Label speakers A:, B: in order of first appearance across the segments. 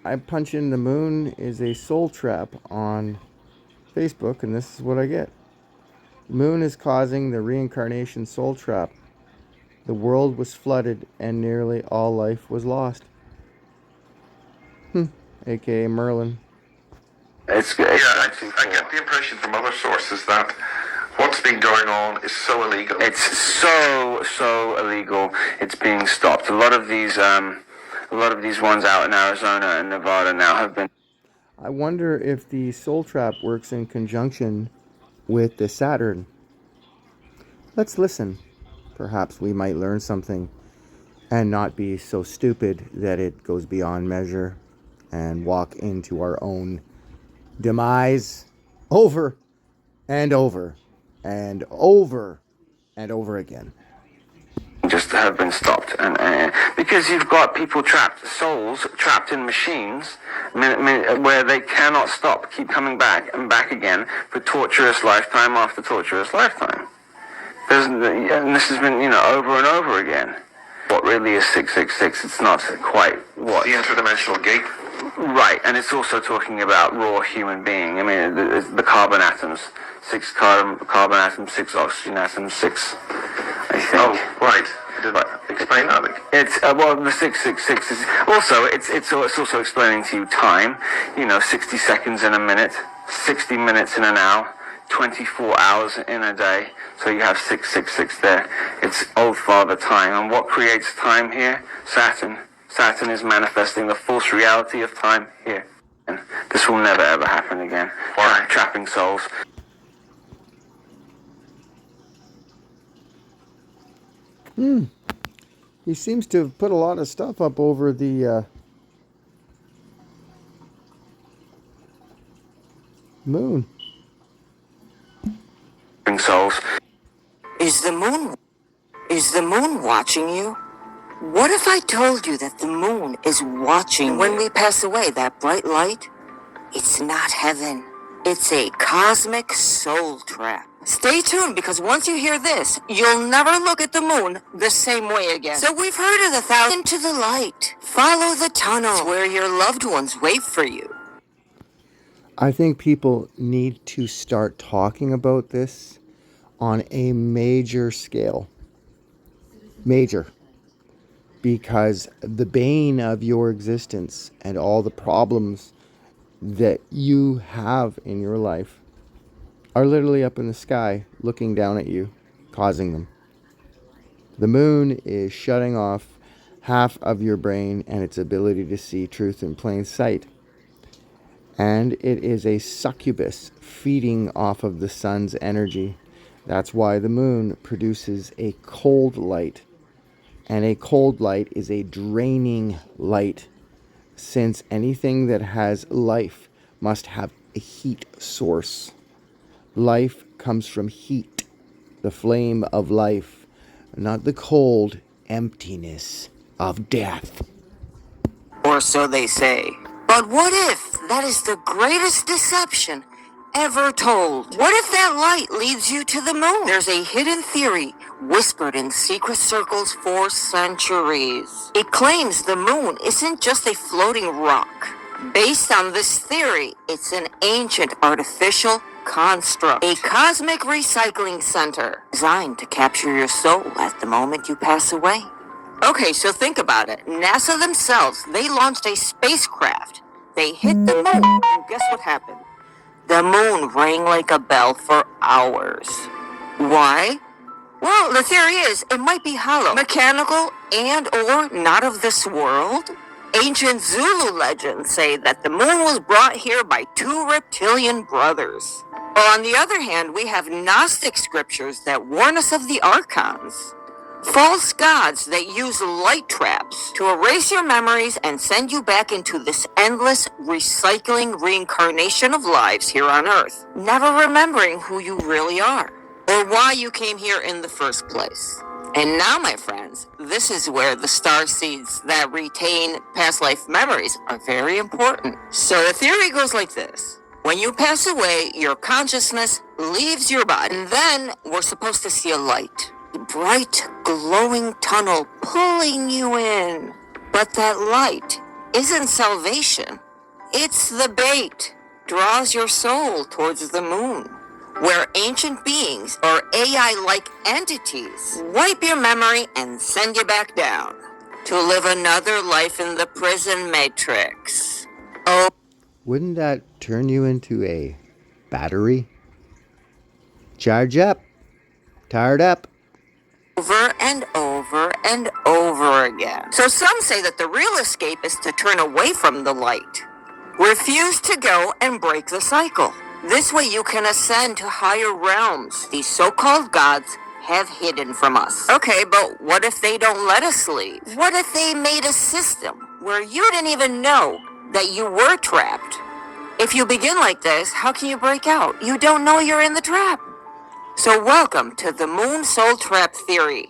A: I punch in the moon is a soul trap on Facebook, and this is what I get. Moon is causing the reincarnation soul trap. The world was flooded and nearly all life was lost. AKA Merlin.
B: I get the impression from other sources that what's been going on is so illegal.
C: It's so illegal. It's being stopped. A lot of these ones out in Arizona and Nevada now have been.
A: I wonder if the soul trap works in conjunction with the Saturn. Let's listen. Perhaps we might learn something and not be so stupid that it goes beyond measure and walk into our own demise over and over and over and over again.
C: Just have been stopped, and because you've got people trapped, souls trapped in machines, where they cannot stop, keep coming back and back again for torturous lifetime after torturous lifetime. And this has been, over and over again. What really is 666? It's not quite what
B: the interdimensional gate.
C: Right, and it's also talking about raw human being. I mean, the carbon atoms, 6 carbon atoms, 6 oxygen atoms, 6. I think.
B: Oh, right. Explain that.
C: It's the 666 is also it's also explaining to you time. 60 seconds in a minute, 60 minutes in an hour, 24 hours in a day. So you have 666 there. It's Old Father Time, and what creates time here? Saturn. Saturn is manifesting the false reality of time here, and this will never ever happen again.
B: Why?
C: Trapping souls.
A: He seems to have put a lot of stuff up over the moon.
C: Souls.
D: Is the moon watching you? What if I told you that the moon is watching when we pass away? That bright light? It's not heaven. It's a cosmic soul trap. Stay tuned, because once you hear this, you'll never look at the moon the same way again. So we've heard of the 1,000 to the light. Follow the tunnel where your loved ones wait for you.
A: I think people need to start talking about this on a major scale. Major. Because the bane of your existence and all the problems that you have in your life are literally up in the sky looking down at you, causing them. The moon is shutting off half of your brain and its ability to see truth in plain sight. And it is a succubus feeding off of the sun's energy. That's why the moon produces a cold light. And a cold light is a draining light, since anything that has life must have a heat source. Life comes from heat, the flame of life, not the cold emptiness of death.
D: Or so they say. But what if that is the greatest deception ever told? What if that light leads you to the moon? There's a hidden theory whispered in secret circles for centuries. It claims the moon isn't just a floating rock. Based on this theory, it's an ancient artificial construct, a cosmic recycling center designed to capture your soul at the moment you pass away. Okay, so think about it. NASA themselves, they launched a spacecraft. They hit the moon, and guess what happened? The moon rang like a bell for hours. Why? Well, the theory is it might be hollow, mechanical, and or not of this world. Ancient Zulu legends say that the moon was brought here by 2 reptilian brothers. Well, on the other hand, we have Gnostic scriptures that warn us of the archons. False gods that use light traps to erase your memories and send you back into this endless recycling reincarnation of lives here on Earth, never remembering who you really are or why you came here in the first place. And now, my friends, this is where the star seeds that retain past life memories are very important. So the theory goes like this. When you pass away, your consciousness leaves your body, and then we're supposed to see a light. Bright, glowing tunnel pulling you in. But that light isn't salvation. It's the bait. Draws your soul towards the moon, where ancient beings or AI-like entities wipe your memory and send you back down to live another life in the prison matrix. Oh.
A: Wouldn't that turn you into a battery? Charge up. Tired up.
D: Over and over and over again. So some say that the real escape is to turn away from the light. Refuse to go and break the cycle. This way you can ascend to higher realms these so-called gods have hidden from us. Okay, but what if they don't let us leave? What if they made a system where you didn't even know that you were trapped? If you begin like this, how can you break out? You don't know you're in the trap. So welcome to the Moon Soul Trap Theory.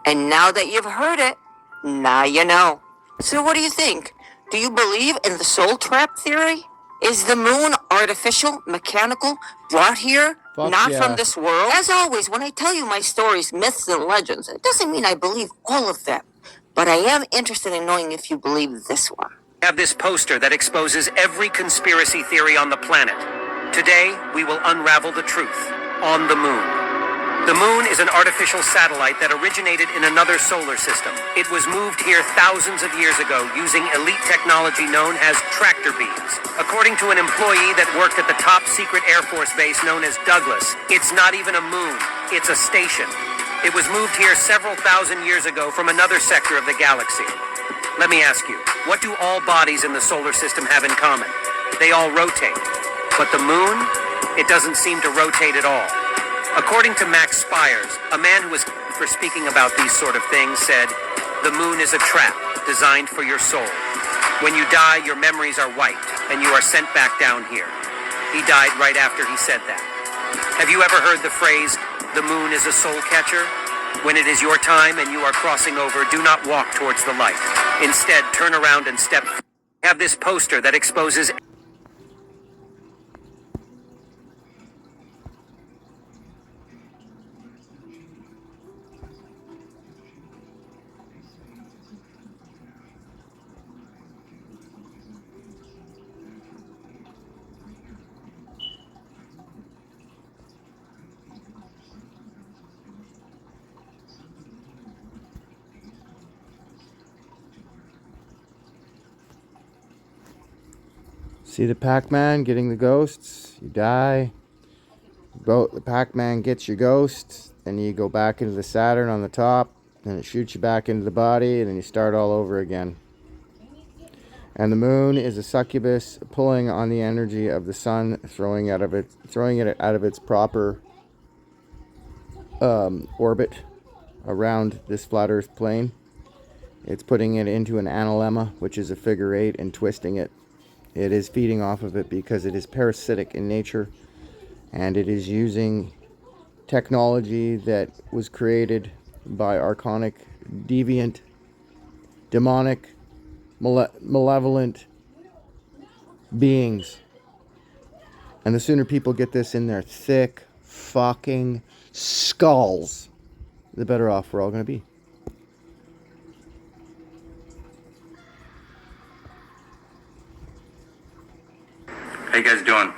D: And now that you've heard it, now you know. So what do you think? Do you believe in the Soul Trap Theory? Is the moon artificial, mechanical, brought here,
A: Fuck
D: not
A: yeah.
D: from this world? As always, when I tell you my stories, myths, and legends, it doesn't mean I believe all of them. But I am interested in knowing if you believe this one.
E: Have this poster that exposes every conspiracy theory on the planet. Today, we will unravel the truth on the moon. The moon is an artificial satellite that originated in another solar system. It was moved here thousands of years ago using elite technology known as tractor beams. According to an employee that worked at the top secret Air Force base known as Douglas, it's not even a moon, it's a station. It was moved here several thousand years ago from another sector of the galaxy. Let me ask you, what do all bodies in the solar system have in common? They all rotate. But the moon, it doesn't seem to rotate at all. According to Max Spires, a man who was for speaking about these sort of things, said, "The moon is a trap designed for your soul. When you die, your memories are wiped, and you are sent back down here." He died right after he said that. Have you ever heard the phrase, "The moon is a soul catcher"? When it is your time and you are crossing over, do not walk towards the light. Instead, turn around and step. Have this poster that exposes.
A: See the Pac-Man getting the ghosts? You die. The Pac-Man gets your ghosts, then you go back into the Saturn on the top, and it shoots you back into the body, and then you start all over again. And the moon is a succubus pulling on the energy of the sun, throwing it out of its proper orbit around this flat Earth plane. It's putting it into an analemma, which is a figure eight, and twisting it. It is feeding off of it because it is parasitic in nature, and it is using technology that was created by archonic, deviant, demonic, malevolent beings. And the sooner people get this in their thick fucking skulls, the better off we're all going to be.
F: How you guys doing?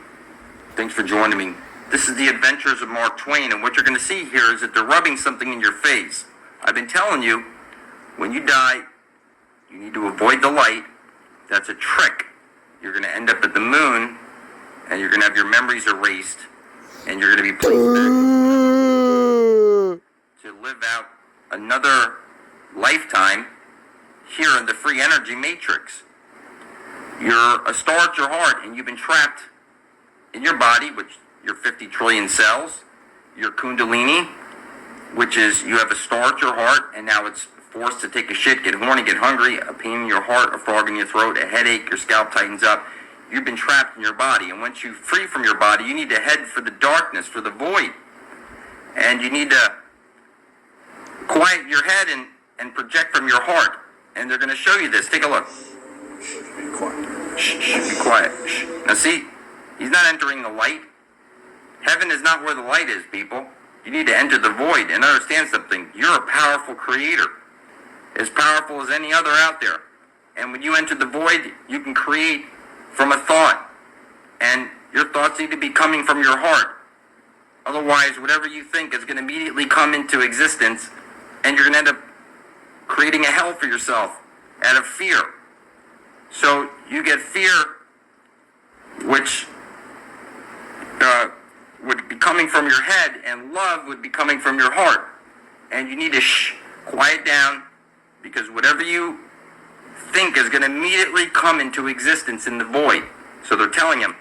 F: Thanks for joining me. This is the Adventures of Mark Twain, and what you're going to see here is that they're rubbing something in your face. I've been telling you, when you die, you need to avoid the light. That's a trick. You're going to end up at the moon, and you're going to have your memories erased, and you're going to be placed there to live out another lifetime here in the free energy matrix. You're a star at your heart, and you've been trapped in your body, which your 50 trillion cells, your kundalini, which is you have a star at your heart, and now it's forced to take a shit, get horny, get hungry, a pain in your heart, a frog in your throat, a headache, your scalp tightens up. You've been trapped in your body, and once you free from your body, you need to head for the darkness, for the void. And you need to quiet your head and project from your heart. And they're going to show you this. Take a look. Be quiet. Shh, be quiet. Shh. Now see, he's not entering the light. Heaven is not where the light is, people. You need to enter the void and understand something. You're a powerful creator. As powerful as any other out there. And when you enter the void, you can create from a thought. And your thoughts need to be coming from your heart. Otherwise, whatever you think is going to immediately come into existence, and you're going to end up creating a hell for yourself out of fear. So you get fear, which would be coming from your head, and love would be coming from your heart. And you need to quiet down, because whatever you think is going to immediately come into existence in the void. So they're telling him.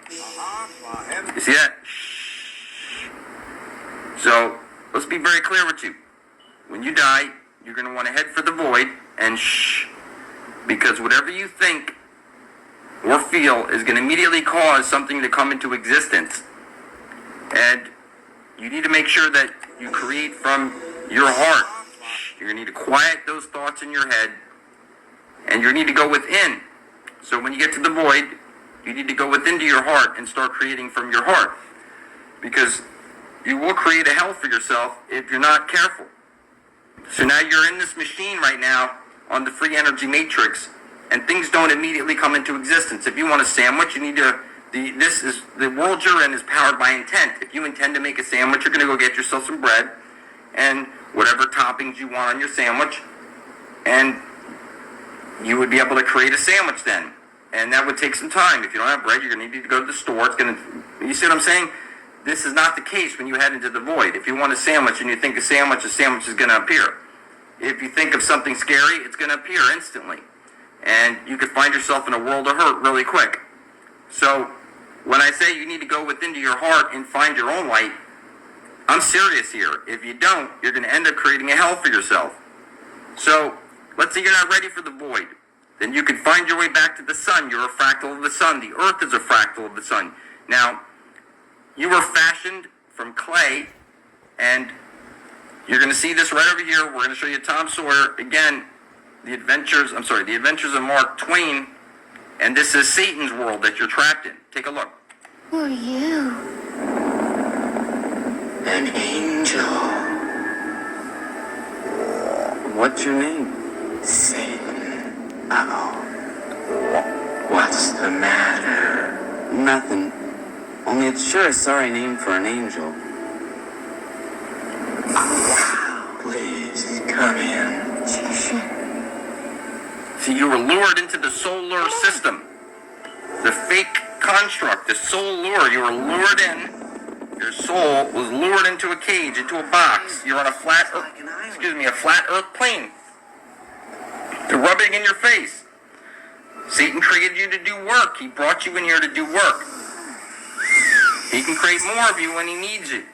F: You see that? Shh. So let's be very clear with you. When you die, you're going to want to head for the void and shh. Because whatever you think or feel is going to immediately cause something to come into existence. And you need to make sure that you create from your heart. You're going to need to quiet those thoughts in your head. And you need to go within. So when you get to the void, you need to go within to your heart and start creating from your heart. Because you will create a hell for yourself if you're not careful. So now you're in this machine right now on the free energy matrix, and things don't immediately come into existence. If you want a sandwich, you need to, the world you're in is powered by intent. If you intend to make a sandwich, you're going to go get yourself some bread and whatever toppings you want on your sandwich, and you would be able to create a sandwich then. And that would take some time. If you don't have bread, you're going to need to go to the store. It's going to, you see what I'm saying? This is not the case when you head into the void. If you want a sandwich and you think a sandwich is going to appear. If you think of something scary, it's going to appear instantly. And you could find yourself in a world of hurt really quick. So when I say you need to go within to your heart and find your own light, I'm serious here. If you don't, you're going to end up creating a hell for yourself. So let's say you're not ready for the void. Then you can find your way back to the sun. You're a fractal of the sun. The earth is a fractal of the sun. Now, you were fashioned from clay, and you're going to see this right over here. We're going to show you Tom Sawyer. Again, the Adventures of Mark Twain, and this is Satan's world that you're trapped in. Take a look.
D: Who are you?
G: An angel.
F: What's your name?
G: Satan. Uh-oh. What's the matter?
H: Nothing. Only it's sure a sorry name for an angel.
G: Please, come in.
F: See, you were lured into the solar system. The fake construct, the soul lure. You were lured in. Your soul was lured into a cage, into a box. You're on a flat earth plane. They're rubbing in your face. Satan created you to do work. He brought you in here to do work. He can create more of you when he needs you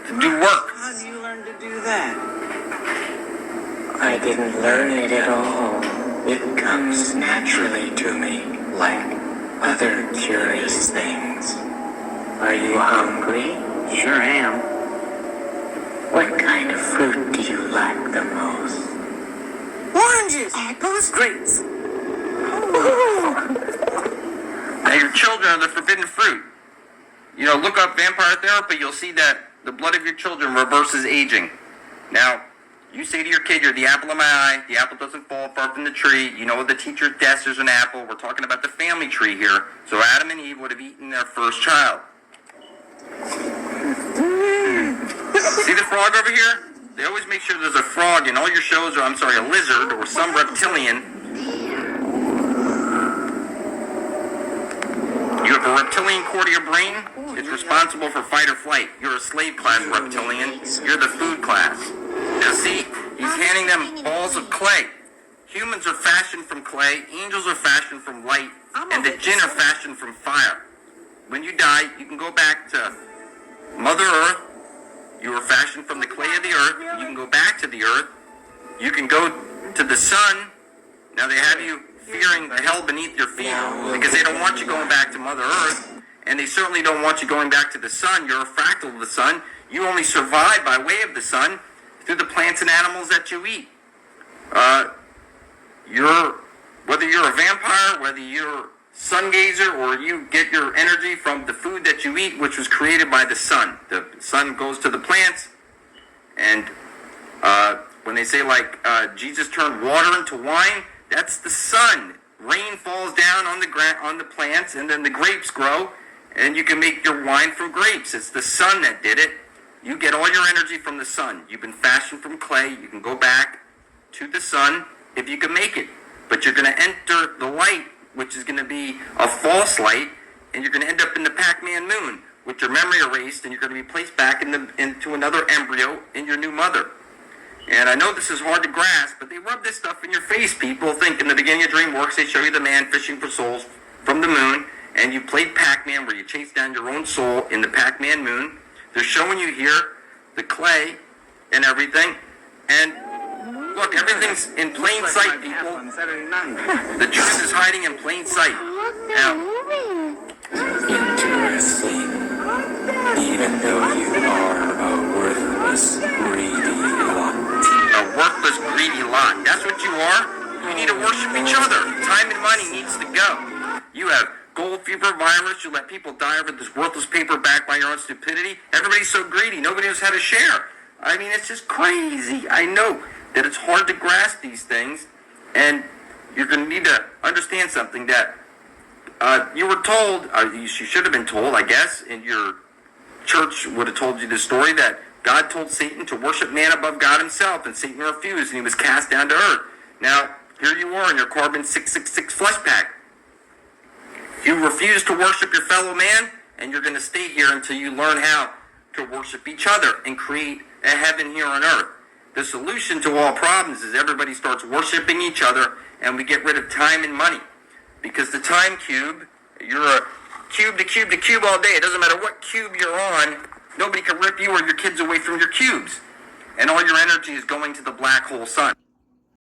F: to do work.
H: How did you learn to do that?
G: I didn't learn it at all. It comes naturally to me, like other curious things. Are you hungry?
H: Sure am.
G: What kind of fruit do you like the most?
D: Oranges, apples, grapes.
F: Now your children are the forbidden fruit. You know, look up vampire therapy, you'll see that the blood of your children reverses aging. Now, you say to your kid, you're the apple of my eye, the apple doesn't fall far from the tree, you know at the teacher's desk there's an apple, we're talking about the family tree here, so Adam and Eve would have eaten their first child. See the frog over here? They always make sure there's a frog in all your shows, or a lizard, or some reptilian. You have a reptilian core to your brain. It's responsible for fight or flight. You're a slave class reptilian. You're the food class. Now see, he's handing them balls of clay. Humans are fashioned from clay. Angels are fashioned from light. And the jinn are fashioned from fire. When you die, you can go back to Mother Earth. You were fashioned from the clay of the earth. You can go back to the earth. You can go to the sun. Now they have you fearing the hell beneath your feet because they don't want you going back to Mother Earth, and they certainly don't want you going back to the sun. You're a fractal of the sun. You only survive by way of the sun through the plants and animals that you eat. Whether you're a vampire, whether you're sun gazer, or you get your energy from the food that you eat, which was created by the sun. The sun goes to the plants, and when they say Jesus turned water into wine, that's the sun rain falls down on the plants, and then the grapes grow, and you can make your wine from grapes. It's the sun that did it. You get all your energy from the sun. You've been fashioned from clay. You can go back to the sun if you can make it. But you're going to enter the light, which is going to be a false light, and you're going to end up in the Pac-Man moon with your memory erased, and you're going to be placed back into another embryo in your new mother. And I know this is hard to grasp, but they rub this stuff in your face. People think in the beginning of DreamWorks, they show you the man fishing for souls from the moon, and you played Pac-Man where you chase down your own soul in the Pac-Man moon. They're showing you here the clay and everything. And look, everything's in plain sight, people. The truth is hiding in plain sight. Now,
G: Interesting. Even though you are a worthless, greedy lot.
F: a worthless, greedy lot. That's what you are. You need to worship each other. Time and money needs to go. You have gold fever virus. You let people die over this worthless paper backed by your own stupidity. Everybody's so greedy. Nobody knows how to share. I mean, it's just crazy. I know that it's hard to grasp these things, and you're going to need to understand something that you were told, you should have been told, I guess, and your church would have told you the story that God told Satan to worship man above God himself, and Satan refused, and he was cast down to earth. Now, here you are in your carbon 666 flesh pack. You refuse to worship your fellow man, and you're going to stay here until you learn how to worship each other and create a heaven here on earth. The solution to all problems is everybody starts worshiping each other, and we get rid of time and money. Because the time cube, you're a cube to cube to cube all day. It doesn't matter what cube you're on. Nobody can rip you or your kids away from your cubes. And all your energy is going to the black hole sun.